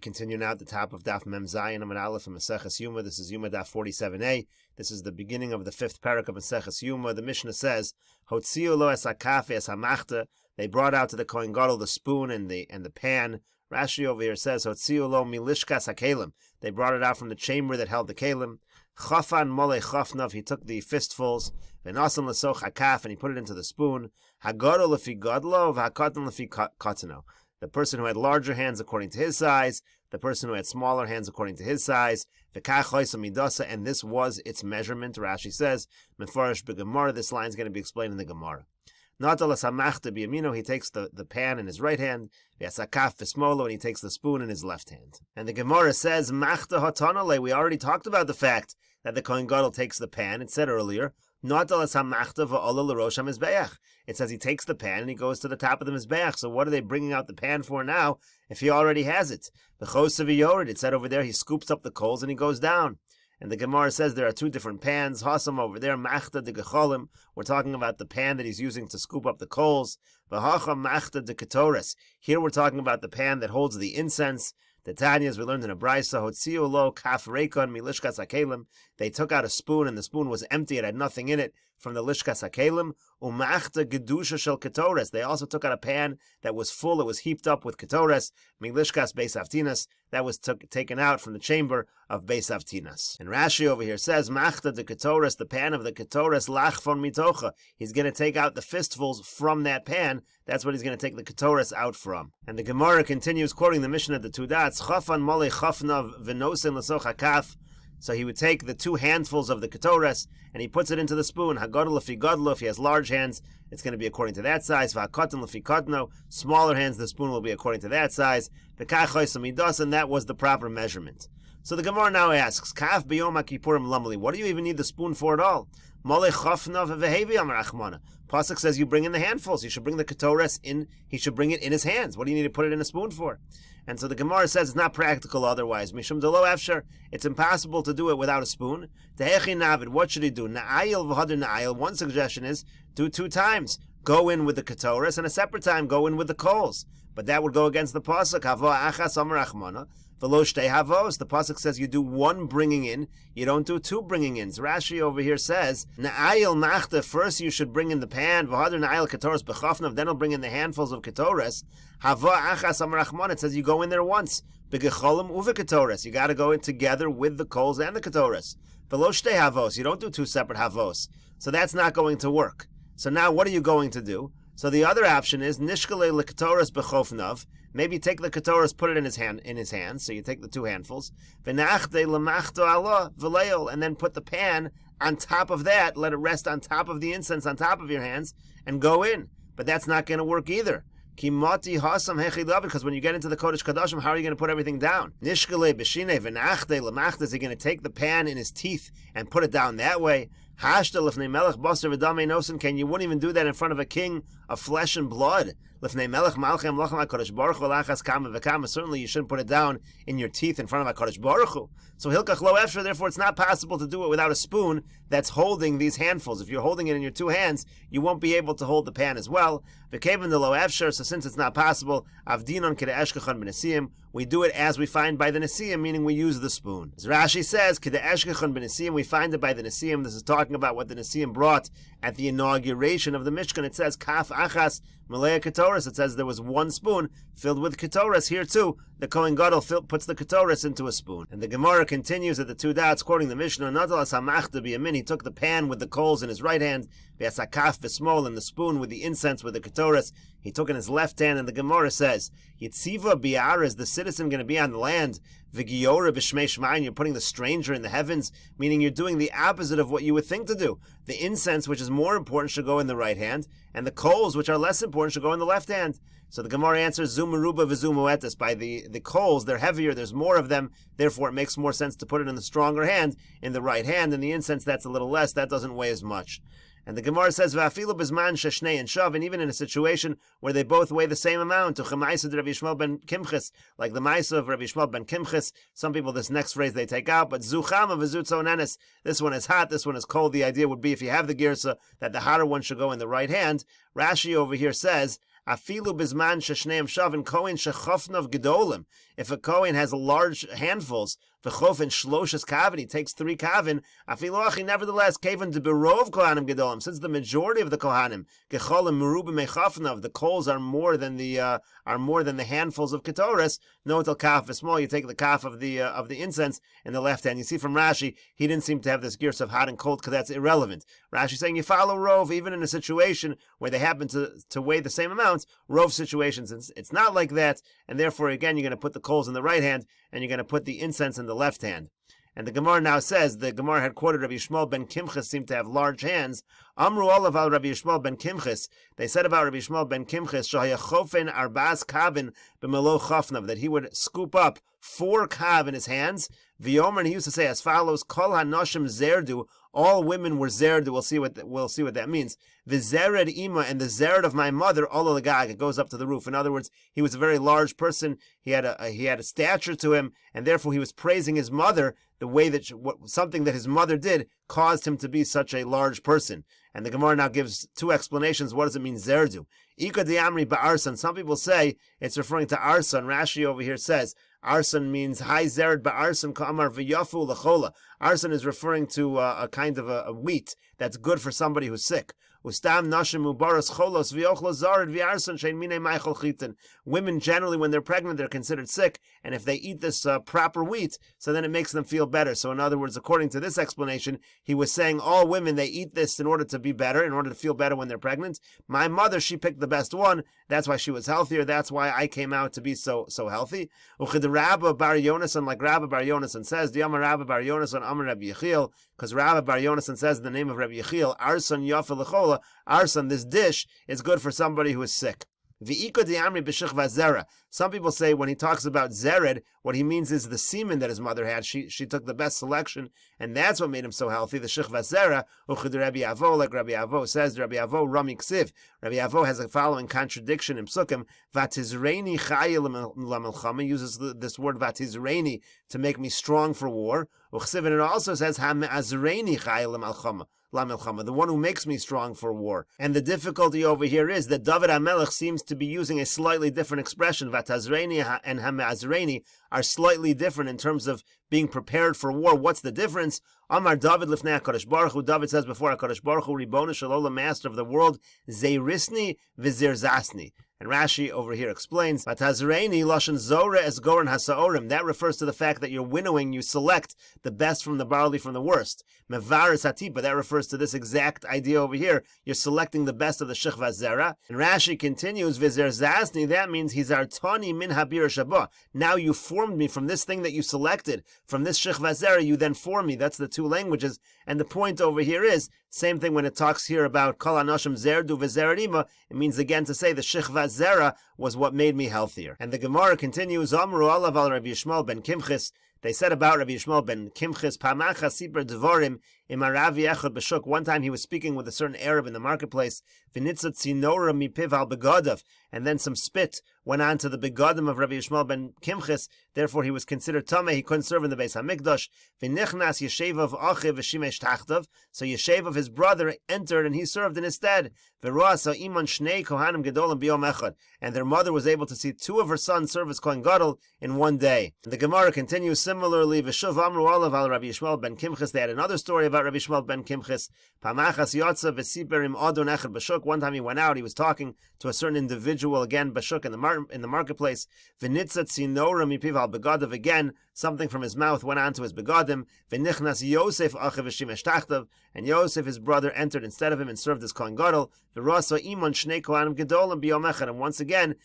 continue now at the top of Daf Mem Zayin Amud Aleph and Meseches Yoma. This is Yoma Daf 47a. This is the beginning of the 5th parak of Meseches Yoma. The Mishnah says, "Hotziu lo es hakafe es hamachta." They brought out to the Kohen Gadol the spoon and the pan. Rashi over here says, "Hotziu lo milishkas hakelim." They brought it out from the chamber that held the kelim. Chafan mole chafnav. He took the fistfuls. V'nasan lesoch hakaf, and he put it into the spoon. Hagadol lefi gadlo, v'hakatan lefi katano. The person who had larger hands according to his size, the person who had smaller hands according to his size, and this was its measurement. Rashi says, Mefarish b'Gemara, this line is going to be explained in the Gemara. He takes the pan in his right hand, and he takes the spoon in his left hand. And the Gemara says, we already talked about the fact that the Kohen Gadol takes the pan. It said earlier, it says he takes the pan and he goes to the top of the Mizbeach. So what are they bringing out the pan for now if he already has it? It said over there he scoops up the coals and he goes down. And the Gemara says there are two different pans. Hasam over there, machta de gecholim. We're talking about the pan that he's using to scoop up the coals. V'hacha machta de ketoris. Here we're talking about the pan that holds the incense. The Tanya, as we learned in a Brisa, Hotziu lo kaf reikon milishkas hakelim. They took out a spoon, and the spoon was empty; it had nothing in it from the lishkas hakelim. Umachta gedusha shel ketores. They also took out a pan that was full; it was heaped up with ketores. Milishkas beis avtinas. That was taken out from the chamber of beis avtinas. And Rashi over here says, Machta de ketores, the pan of the ketores lachfon mitocha. He's going to take out the fistfuls from that pan. That's what he's going to take the ketores out from. And the Gemara continues quoting the Mishnah, the two dots, Chafan mole chafnav v'nosen l'soch hakaf. So he would take the two handfuls of the ketores and he puts it into the spoon. Hagadol lefi gadlo. If he has large hands, it's going to be according to that size. V'hakatan lefi katno. Smaller hands, the spoon will be according to that size. V'kachos amidas, and that was the proper measurement. So the Gemara now asks, Kaf b'yom ha'kippurim lamali. What do you even need the spoon for at all? Mole chafnav v'hevi amar achmana. Pasuk says you bring in the handfuls. You should bring the ketores in. He should bring it in his hands. What do you need to put it in a spoon for? And so the Gemara says it's not practical otherwise. Mishum delo efsher. It's impossible to do it without a spoon. Tehechi navid. What should he do? Na'ayil v'hader na'ayil. One suggestion is do 2 times. Go in with the ketores, and a separate time go in with the coals. But that would go against the pasuk. Havo achas amar achmana. V'lo shtei havos. The pasuk says you do 1 bringing in, you don't do 2 bringing ins. Rashi over here says, Na'ayil machta, first you should bring in the pan, v'hader na'ayil ketores b'chafnav, then he'll bring in the handfuls of ketores. Havo achas amar achmana, it says you go in there once. B'gecholim uve ketores, you got to go in together with the coals and the ketores. V'lo shtei havos, you don't do 2 separate havos. So that's not going to work. So now what are you going to do? So the other option is nishkale leketoras bechofnav. Maybe take the ketores, put it in his hands. So you take the 2 handfuls. V'nachte lemachto Allah v'leil, and then put the pan on top of that. Let it rest on top of the incense, on top of your hands, and go in. But that's not going to work either. Kimati hasam hechidav, because when you get into the Kodesh Kadashim, how are you going to put everything down? Nishkale b'shine v'nachte lemachta. Is he going to take the pan in his teeth and put it down that way? Hashta lifnei melech basar v'damei nosen. Can you wouldn't even do that in front of a king of flesh and blood? Lifnei melech malchem lochem HaKadosh Baruch Hu lachas kama v'kama. Certainly you shouldn't put it down in your teeth in front of HaKadosh Baruch Hu. So hilkach lo efshar, therefore it's not possible to do it without a spoon that's holding these handfuls. If you're holding it in your 2 hands, you won't be able to hold the pan as well. V'kevan de lo efshar, so since it's not possible, avdinon k'de eshkechon b'nesiyim, we do it as we find by the Nesiyim, meaning we use the spoon. As Rashi says, k'de eshkechon b'nesiyim, we find it by the Nesiyim. This is talking about what the Nesiyim brought at the inauguration of the Mishkan. It says, kaf achas malei ketores. It says there was 1 spoon filled with ketores. Here too, the Kohen Gadol puts the ketores into a spoon. And the Gemara continues at the 2 dots, quoting the Mishnah, Natalas hamachta b'yamin. He took the pan with the coals in his right hand, v'yasakaf v'smol, and the spoon with the incense with the ketores he took in his left hand. And the Gemara says, Yitziva bi'ar, is the citizen going to be on the land? V'giyora b'shmei shmayin, you're putting the stranger in the heavens, meaning you're doing the opposite of what you would think to do. The incense, which is more important, should go in the right hand, and the coals, which are less important, should go in the left hand. So the Gemara answers, Zumaruba v'zumuetis. By the coals, they're heavier, there's more of them, therefore it makes more sense to put it in the stronger hand, in the right hand, and the incense, that's a little less, that doesn't weigh as much. And the Gemara says, "Va'afilu bizman sheshnei and shav," and even in a situation where they both weigh the same amount, to chemaisa de Rabbi Yishmael ben Kimchis, like the Maisa of Rabbi Yishmael ben Kimchis. Some people, this next phrase they take out, but zuchama v'zutzonenes. This one is hot, this one is cold. The idea would be if you have the girsa that the hotter one should go in the right hand. Rashi over here says, Afilu bizman sheshneim shavin kohen shechofnav gedolim. If a kohen has large handfuls, v'chofen shloshes kavin, he takes 3 kavin. Afilu achi, nevertheless, kaven de berov kohanim gedolim. Since the majority of the kohanim gecholim merubim mechofnav, the coals are more than the handfuls of ketores. No tel kaf small. You take the kaf of the incense in the left hand. You see from Rashi, he didn't seem to have this gears of hot and cold because that's irrelevant. Rashi saying you follow rov even in a situation where they happen to weigh the same amounts. Rov situations, it's not like that, and therefore again you're going to put the coals in the right hand and you're going to put the incense in the left hand. And the Gemara now says, the Gemara had quoted Rabbi Yishmael ben Kimchas seemed to have large hands. Amru olav al Rabbi Yishmael ben Kimchas. They said about Rabbi Yishmael ben Kimchas, shahaya chofen arbas kavin b'melo chofnav, that he would scoop up 4 kav in his hands. V'yomer, and he used to say as follows: Kol hanoshim zerdu, all women were zerdu. We'll see what that means. V'zered ima, and the zered of my mother, ola legag, it goes up to the roof. In other words, he was a very large person. He had a stature to him, and therefore he was praising his mother. The way that something that his mother did caused him to be such a large person. And the Gemara now gives 2 explanations. What does it mean, zerdu? Ika diamri ba'arsan. Some people say it's referring to arsan. Rashi over here says arsan means high zered ba'arsan ka'amar v'yafu l'chola. Arsan is referring to a kind of a wheat that's good for somebody who's sick. Ustam nashim ubaras cholos v'yochlo zared v'arsan shein mine meichel chitin. Women generally, when they're pregnant, they're considered sick, and if they eat this proper wheat, so then it makes them feel better. So in other words, according to this explanation, he was saying all women, they eat this in order to be better, in order to feel better when they're pregnant. My mother, she picked the best one. That's why she was healthier. That's why I came out to be so healthy. Uchid Rabba bar Yonasan, like Rabba bar Yonasan says, the Amar Rabba bar Yonasan Amar Rabbi Yechiel, because Rabba bar Yonasan says in the name of Rabbi Yechiel, Arsan Yafa L'chola, Arsan, this dish is good for somebody who is sick. V'iko di'amri b'shich v'zera. Some people say when he talks about zered, what he means is the semen that his mother had. She took the best selection, and that's what made him so healthy. The shich v'zera, uchid Rabbi Avo, like Rabbi Avo says, Rabbi Avo Rami Ksiv. Rabbi Avo has a following contradiction in Psukim. Vatizreini chayil lamelchama, uses this word vatizreini to make me strong for war. Uchsiv, and it also says ha'me'azreini chayil lamelchama. The one who makes me strong for war. And the difficulty over here is that David HaMelech seems to be using a slightly different expression. Vatazreini and Hame'azreini are slightly different in terms of being prepared for war. What's the difference? Amar David lifnei HaKadosh Baruch Hu. David says before HaKadosh Baruch Hu, Ribbono Shel Olam, master of the world, Zeirisni v'zirzasni. And Rashi over here explains, Vatazreini lashon zora es goren hasaorim. That refers to the fact that you're winnowing, you select the best from the barley from the worst. Mevaris hatipa, that refers to this exact idea over here. You're selecting the best of the shich vazera. And Rashi continues, v'zirzasni, that means hizartani min habir shabah. Now you formed me from this thing that you selected, from this shich vazera, you then formed me. That's the 2 languages. And the point over here is, same thing when it talks here about kol anoshim zerdu v'zeradima, it means again to say the shich vazera was what made me healthier. And the Gemara continues, Amru alav al Rabbi Yishmael ben Kimchas. They said about Rabbi Yishmael ben Kimchas, Pamacha siper dvorim im aravi echad b'shuk. One time he was speaking with a certain Arab in the marketplace, v'nitzat zinora mipiv al begadav, and then some spit went on to the begadim of Rabbi Yishmael ben Kimchas. Therefore he was considered tameh. He couldn't serve in the Beis Hamikdash. V'nichnas yeshevav achiv v'shimesh tachtav. So Yeshev of his brother entered and he served in his stead. V'roasa iman shnei kohanim gedolim biyom echad. And their mother was able to see 2 of her sons serve as kohen gadol in one day. The Gemara continues similarly. V'shuv amru olav al Rabbi Yishmael ben Kimchas. They had another story about Rabbi Yishmael ben Kimchas. Pamachas yotza v'siper im adon echad b'shuk. One time he went out. He was talking to a certain individual again b'shuk in the marketplace. V'nitzat zinora mipiv al begadav. Again, something from his mouth went on to his begadim. V'nichnas Yosef achiv v'shimesh tachtav. And Yosef, his brother, entered instead of him and served as kohen gadol. V'rasa iman shnei kohanim gedolim biyom echad. And once again,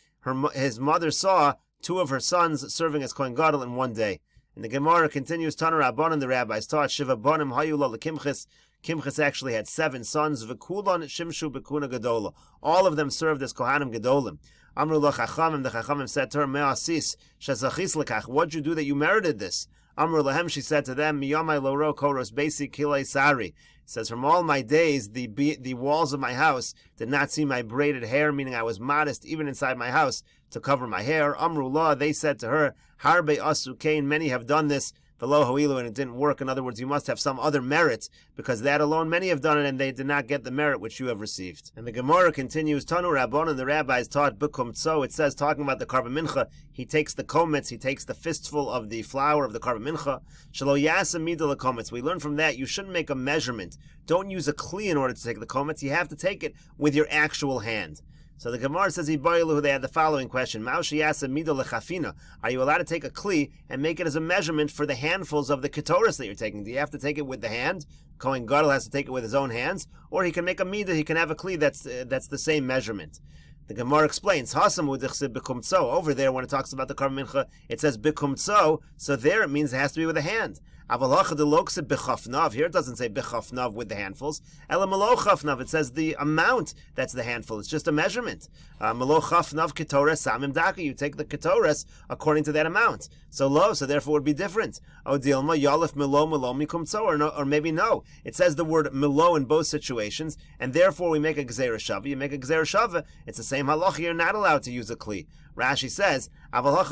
his mother saw 2 of her sons serving as kohen gadol in one day. And the Gemara continues, Tana Rabbanan, the rabbis taught, Shiva Bonim Hayu Lo L'Kimchas. Kimchas actually had 7 sons. V'kulon Shimshu B'kuna Gedola. All of them served as Kohanim Gedolim. Amru Lo Chachamim, the Chachamim said to her, Me'asis Shezachis L'kach. What'd you do that you merited this? Amru Lahem, she said to them, Miyamai Loro Koros Basi Kilei Sari. It says, from all my days, the walls of my house did not see my braided hair, meaning I was modest even inside my house to cover my hair. Amru La, they said to her, Harbe Asu Kain, many have done this. v'lo ho'ilu, and it didn't work. In other words, you must have some other merit, because that alone many have done it, and they did not get the merit which you have received. And the Gemara continues, Tanu Rabbon, and the rabbis taught b'kumtso. It says, talking about the karban mincha, he takes the kometz, he takes the fistful of the flour of the karban mincha. Shelo yasa mida lekometz. We learn from that you shouldn't make a measurement. Don't use a kli in order to take the kometz. You have to take it with your actual hand. So the Gemara says, they had the following question. Are you allowed to take a kli and make it as a measurement for the handfuls of the ketoris that you're taking? Do you have to take it with the hand? Kohen Gadol has to take it with his own hands? Or he can make a midah, he can have a kli that's the same measurement. The Gemara explains, over there when it talks about the karban mincha, it says bikumtso, so there it means it has to be with a hand. Here it doesn't say bechafnav with the handfuls. Ela malo chafnav, it says the amount that's the handful. It's just a measurement. Malo chafnav ketores samim daka. You take the ketores according to that amount. So therefore it would be different. O dilma yalef milo mikumtso, or maybe no. It says the word milo in both situations, and therefore we make a gzeira shava. You make a gzeira shava, it's the same halacha. You're not allowed to use a kli. Rashi says, according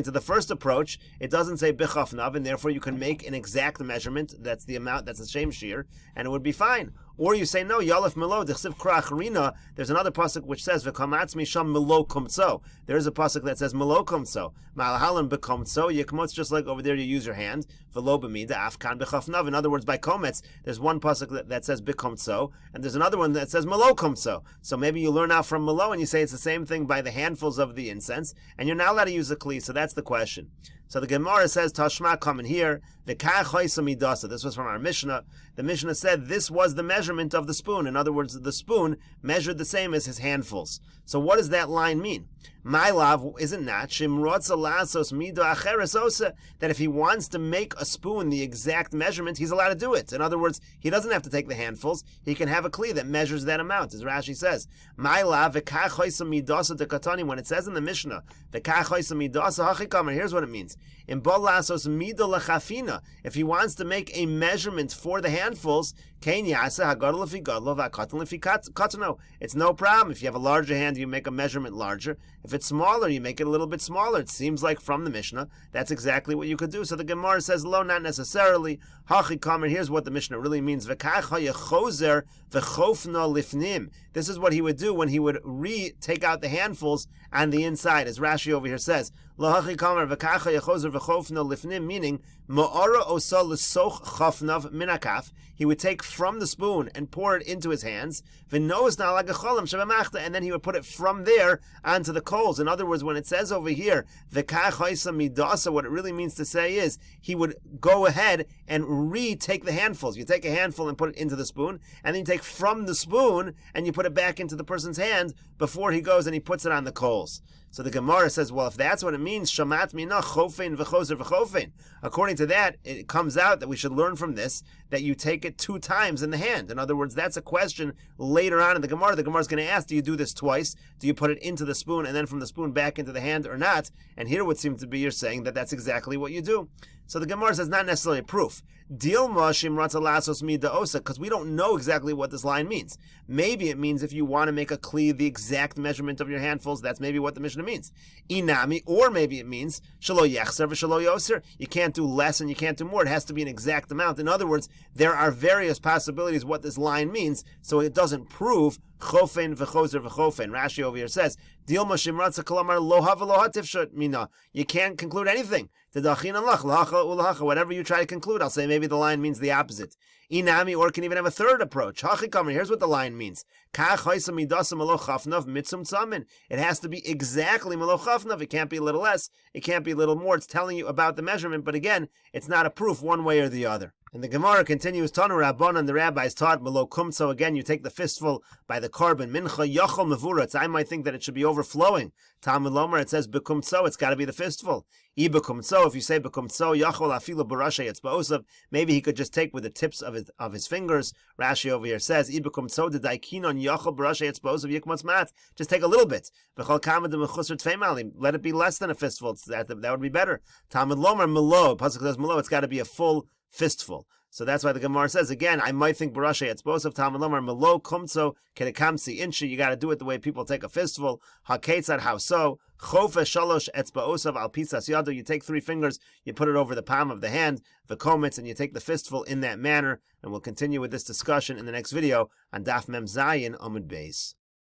to the first approach, it doesn't say bichafnav, and therefore you can make an exact measurement. That's the amount, that's the shem shear, and it would be fine. Or you say, no, Yalef Milo, Dechsiv Krach Rina. There's another pasuk which says, V'kamatz misham Milo kumtso. There is a pasuk that says Milo kumtso. Malhalan bekumtso. Yekmotz, just like over there you use your hand. V'lo b'mida afkan b'chafnav. In other words, by kometz, there's one pasuk that says bikumtso, and there's another one that says Milo kumtso. So maybe you learn out from Milo and you say it's the same thing by the handfuls of the incense, and you're not allowed to use a kli. So that's the question. So the Gemara says, Tashma, come in here. This was from our Mishnah. The Mishnah said this was the measurement of the spoon. In other words, the spoon measured the same as his handfuls. So what does that line mean? My love, isn't that that if he wants to make a spoon the exact measurement, he's allowed to do it. In other words, he doesn't have to take the handfuls. He can have a kli that measures that amount, as Rashi says. My love, when it says in the Mishnah, here's what it means. If he wants to make a measurement for the handfuls, it's no problem. If you have a larger hand, you make a measurement larger. If it's smaller, you make it a little bit smaller. It seems like from the Mishnah, that's exactly what you could do. So the Gemara says, lo, not necessarily. Here's what the Mishnah really means. This is what he would do when he would take out the handfuls on the inside, as Rashi over here says. Meaning, he would take from the spoon and pour it into his hands, and then he would put it from there onto the coals. In other words, when it says over here, what it really means to say is, he would go ahead and retake the handfuls. You take a handful and put it into the spoon, and then you take from the spoon and you put it back into the person's hand before he goes and he puts it on the coals. So the Gemara says, well, if that's what it means, shamat mina chofein v'choser v'chofein. According to that, it comes out that we should learn from this that you take it 2 times in the hand. In other words, that's a question later on in the Gemara. The Gemara is going to ask, do you do this twice? Do you put it into the spoon and then from the spoon back into the hand or not? And here it would seem to be you're saying that that's exactly what you do. So the Gemara says not necessarily a proof. Because we don't know exactly what this line means. Maybe it means if you want to make a kli the exact measurement of your handfuls, that's maybe what the Mishnah means. Inami, or maybe it means shelo yechser v'shelo yoser. You can't do less and you can't do more. It has to be an exact amount. In other words, there are various possibilities what this line means, so it doesn't prove chofein v'choser v'chofein. Rashi over here says, Dilma shimratza kalamar loha v'loha tifshat mina. You can't conclude anything. Whatever you try to conclude, I'll say maybe the line means the opposite. Inami, or can even have a third approach. Here's what the line means. It has to be exactly melochafnav. It can't be a little less. It can't be a little more. It's telling you about the measurement, but again, it's not a proof one way or the other. And the Gemara continues, Tanu Rabbanan, the rabbis taught, Melo Kumtso, again, you take the fistful by the carbon, Mincha Yachol Mevuratz. I might think that it should be overflowing. Talmud Lomer, it says, Bekumtso, it's got to be the fistful. Bekumtso, if you say Bekumtso, Yachol Afilu Barashe Etzba'osav, maybe he could just take with the tips of his fingers. Rashi over here says, Bekumtso, the Daikinon Yachol Barashe Etzba'osav Yikmotz Mat. Just take a little bit. Let it be less than a fistful. That would be better. Talmud Lomer, Melo, Pasuk says Melo, it's got to be a full fistful. So that's why the Gemara says, again, I might think Barashe Etzbosav Talmud Lomar Melo Kumtso Kedekamsi Inshi. You got to do it the way people take a fistful. Haketzad, how so? Chofe Shalosh Etzbaosav Al Pisas Yado. You take 3 fingers, you put it over the palm of the hand, the kometz, and you take the fistful in that manner. And we'll continue with this discussion in the next video on Daf Mem Zayin Amud Beis.